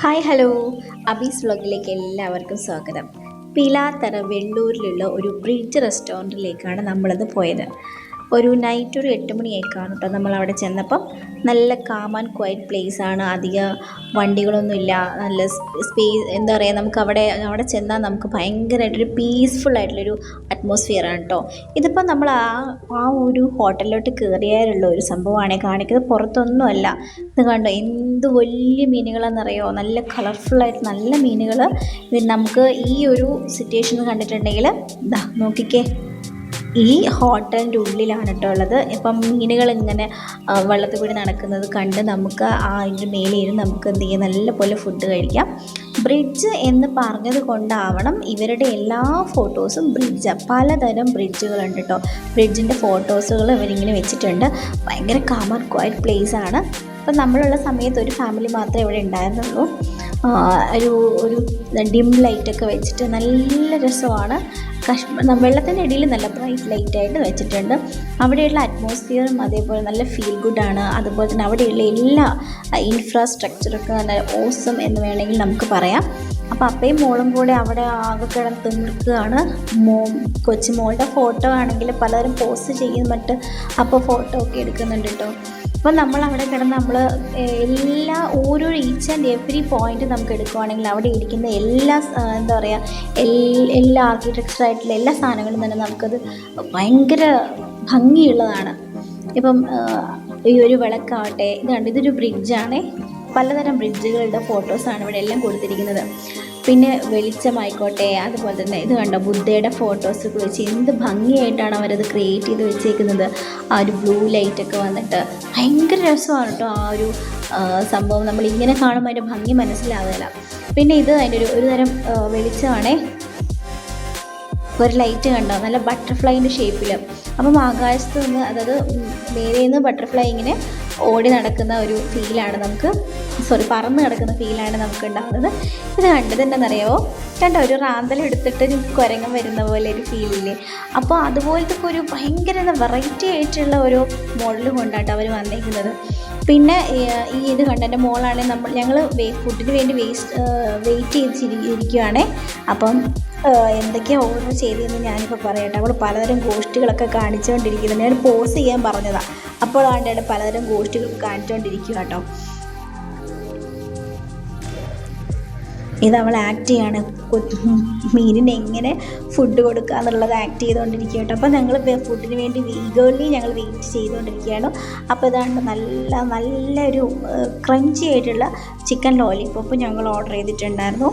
Hi hello അബീസ് വ്ളോഗിലേക്ക് എല്ലാവർക്കും സ്വാഗതം. പിലാത്തറ വെള്ളൂരിലുള്ള ഒരു ബ്രിഡ്ജ് റെസ്റ്റോറൻറ്റിലേക്കാണ് നമ്മളിന്ന് പോയത്. ഒരു നൈറ്റ് ഒരു 8 മണിയായി കാണും കേട്ടോ. നമ്മളവിടെ ചെന്നപ്പം നല്ല കാം ആൻഡ് ക്വയറ്റ് പ്ലേസ് ആണ്. അധികം വണ്ടികളൊന്നുമില്ല. നല്ല സ്പേസ്, എന്താ പറയുക, നമുക്ക് അവിടെ ചെന്നാൽ നമുക്ക് ഭയങ്കരമായിട്ടൊരു പീസ്ഫുൾ ആയിട്ടുള്ളൊരു അറ്റ്മോസ്ഫിയർ ആണ് കേട്ടോ. ഇതിപ്പോൾ നമ്മൾ ആ ഒരു ഹോട്ടലിലോട്ട് കയറിയാലുള്ള ഒരു സംഭവമാണ് കാണിക്കുന്നത്. പുറത്തൊന്നുമല്ല. ഇത് കണ്ടോ, എന്ത് വലിയ മീനുകളാണെന്നറിയോ. നല്ല കളർഫുള്ളായിട്ട് നല്ല മീനുകൾ. നമുക്ക് ഈ ഒരു സിറ്റുവേഷൻ കണ്ടിട്ടുണ്ടെങ്കിൽ ഇതാ നോക്കിക്കേ, ഈ ഹോട്ടലിൻ്റെ ഉള്ളിലാണ് കേട്ടോ ഉള്ളത്. ഇപ്പം മീനുകൾ ഇങ്ങനെ വെള്ളത്തിൽ കൂടി നടക്കുന്നത് കണ്ട് നമുക്ക് അതിൻ്റെ മേലെ ഇരുന്ന് നമുക്ക് എന്ത് ചെയ്യാം, നല്ലപോലെ ഫുഡ് കഴിക്കാം. ബ്രിഡ്ജ് എന്ന് പറഞ്ഞത് കൊണ്ടാവണം ഇവരുടെ എല്ലാ ഫോട്ടോസും ബ്രിഡ്ജാണ്. പലതരം ബ്രിഡ്ജുകളുണ്ട് കേട്ടോ. ബ്രിഡ്ജിൻ്റെ ഫോട്ടോസുകൾ ഇവരിങ്ങനെ വെച്ചിട്ടുണ്ട്. ഭയങ്കര കാം ആൻഡ് ക്വയറ്റ് പ്ലേസ് ആണ്. അപ്പം നമ്മളുള്ള സമയത്ത് ഒരു ഫാമിലി മാത്രമേ ഇവിടെ ഉണ്ടായിരുന്നുള്ളൂ. ഒരു ഡിം ലൈറ്റൊക്കെ വെച്ചിട്ട് നല്ല രസമാണ്. വെള്ളത്തിൻ്റെ ഇടയിൽ നല്ല ബ്രൈറ്റ് ലൈറ്റായിട്ട് വെച്ചിട്ടുണ്ട്. അവിടെയുള്ള അറ്റ്മോസ്ഫിയറും അതേപോലെ നല്ല ഫീൽ ഗുഡാണ്. അതുപോലെ തന്നെ അവിടെയുള്ള എല്ലാ ഇൻഫ്രാസ്ട്രക്ചറൊക്കെ നല്ല ഓസം എന്ന് വേണമെങ്കിൽ നമുക്ക് പറയാം. അപ്പോൾ അപ്പയും മോളും കൂടെ അവിടെ ആകെ കിടന്ന് തിമിർക്കുകയാണ്. കൊച്ചുമോളുടെ ഫോട്ടോ ആണെങ്കിൽ പലരും പോസ്റ്റ് ചെയ്യും, മറ്റ് അപ്പോൾ ഫോട്ടോ ഒക്കെ എടുക്കുന്നുണ്ട് കേട്ടോ. അപ്പോൾ നമ്മളവിടെ കിടന്ന് നമ്മൾ ഓരോ ഈച്ച് ആൻഡ് എവറി പോയിന്റ് നമുക്ക് എടുക്കുവാണെങ്കിൽ അവിടെ ഇരിക്കുന്ന എല്ലാ എന്താ പറയുക, എല്ലാ ആർക്കിടെക്ചറായിട്ടുള്ള എല്ലാ സാധനങ്ങളും തന്നെ നമുക്കത് ഭയങ്കര ഭംഗിയുള്ളതാണ്. ഇപ്പം ഈ ഒരു വിളക്കാവട്ടെ, ഇതൊരു ബ്രിഡ്ജാണേ. പലതരം ബ്രിഡ്ജുകളുടെ ഫോട്ടോസാണ് ഇവിടെ എല്ലാം കൊടുത്തിരിക്കുന്നത്. പിന്നെ വെളിച്ചമായിക്കോട്ടെ, അതുപോലെ തന്നെ ഇത് കണ്ടോ, ബുദ്ധയുടെ ഫോട്ടോസൊക്കെ വെച്ച് എന്ത് ഭംഗിയായിട്ടാണ് അവരത് ക്രിയേറ്റ് ചെയ്ത് വെച്ചേക്കുന്നത്. ആ ഒരു ബ്ലൂ ലൈറ്റൊക്കെ വന്നിട്ട് ഭയങ്കര രസമാണ് കേട്ടോ. ആ ഒരു സംഭവം നമ്മളിങ്ങനെ കാണുമ്പോൾ അതിൻ്റെ ഭംഗി മനസ്സിലാവില്ല. പിന്നെ ഇത് അതിൻ്റെ ഒരു തരം വെളിച്ചമാണേ. ഒരു ലൈറ്റ് കണ്ടോ, നല്ല ബട്ടർഫ്ലൈൻ്റെ ഷേപ്പിൽ. അപ്പം ആകാശത്ത് നിന്ന്, അതായത് മേലെ നിന്ന് ബട്ടർഫ്ലൈ ഇങ്ങനെ ഓടി നടക്കുന്ന ഒരു ഫീലാണ് പറന്ന് കിടക്കുന്ന ഫീലാണ് നമുക്ക് ഉണ്ടാകുന്നത്. ഇത് കണ്ടത് എന്താണെന്നറിയാമോ, കണ്ടോ, ഒരു റാന്തൽ എടുത്തിട്ട് ഒരു കുരങ്ങൻ വരുന്ന പോലെ ഒരു ഫീലില്ലേ. അപ്പോൾ അതുപോലത്തെ ഒരു ഭയങ്കര വെറൈറ്റി ആയിട്ടുള്ള ഒരു മോഡൽ കൊണ്ടാട്ടോ അവർ വന്നിരിക്കുന്നത്. പിന്നെ ഇത് കണ്ട എൻ്റെ മോളാണെങ്കിൽ ഞങ്ങൾ ഫുഡിന് വേണ്ടി വെയിറ്റ് ചെയ്തിരിക്കുകയാണേ. അപ്പം എന്തൊക്കെയാണ് ഓർഡർ ചെയ്തതെന്ന് ഞാനിപ്പോൾ പറയട്ടെ. അവൾ പലതരം ഗോഷ്ടികളൊക്കെ കാണിച്ചുകൊണ്ടിരിക്കുന്നത്. ഞാൻ പോസ് ചെയ്യാൻ പറഞ്ഞതാണ്. അപ്പോൾ ആണ്ട് പലതരം ഗോഷ്ടികൾ കാണിച്ചുകൊണ്ടിരിക്കുക കേട്ടോ. ഇത് അവൾ ആക്ട് ചെയ്യാണ്, മീനിന് എങ്ങനെ ഫുഡ് കൊടുക്കുക എന്നുള്ളത് ആക്ട് ചെയ്തുകൊണ്ടിരിക്കുക കേട്ടോ. അപ്പോൾ ഞങ്ങൾ ഫുഡിന് വേണ്ടി ഞങ്ങൾ വെയിറ്റ് ചെയ്തുകൊണ്ടിരിക്കുകയാണ്. അപ്പോൾ ഇതാണ് നല്ലൊരു ക്രഞ്ചി ആയിട്ടുള്ള ചിക്കൻ ലോലിപോപ്പ് ഞങ്ങൾ ഓർഡർ ചെയ്തിട്ടുണ്ടായിരുന്നു.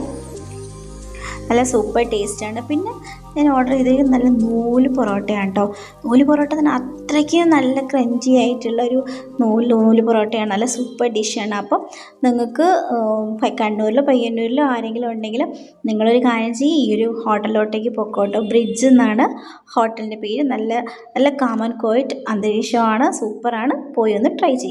നല്ല സൂപ്പർ ടേസ്റ്റാണ്. പിന്നെ ഞാൻ ഓർഡർ ചെയ്തത് നല്ല നൂല് പൊറോട്ടയാണ് കേട്ടോ. നൂല് പൊറോട്ട തന്നെ അത്രയ്ക്ക് നല്ല ക്രഞ്ചി ആയിട്ടുള്ള ഒരു നൂല് പൊറോട്ടയാണ്. നല്ല സൂപ്പർ ഡിഷാണ്. അപ്പം നിങ്ങൾക്ക് കണ്ണൂരിലോ പയ്യന്നൂരിലോ ആരെങ്കിലും ഉണ്ടെങ്കിൽ നിങ്ങളൊരു കാര്യം ചെയ്യും, ഈ ഒരു ഹോട്ടലിലോട്ടേക്ക് പൊക്കോട്ടോ. ബ്രിഡ്ജ് എന്നാണ് ഹോട്ടലിൻ്റെ പേര്. നല്ല കാം ആൻഡ് ക്വയറ്റ് അന്തരീക്ഷമാണ്, സൂപ്പറാണ്. പോയി ഒന്ന് ട്രൈ ചെയ്യും.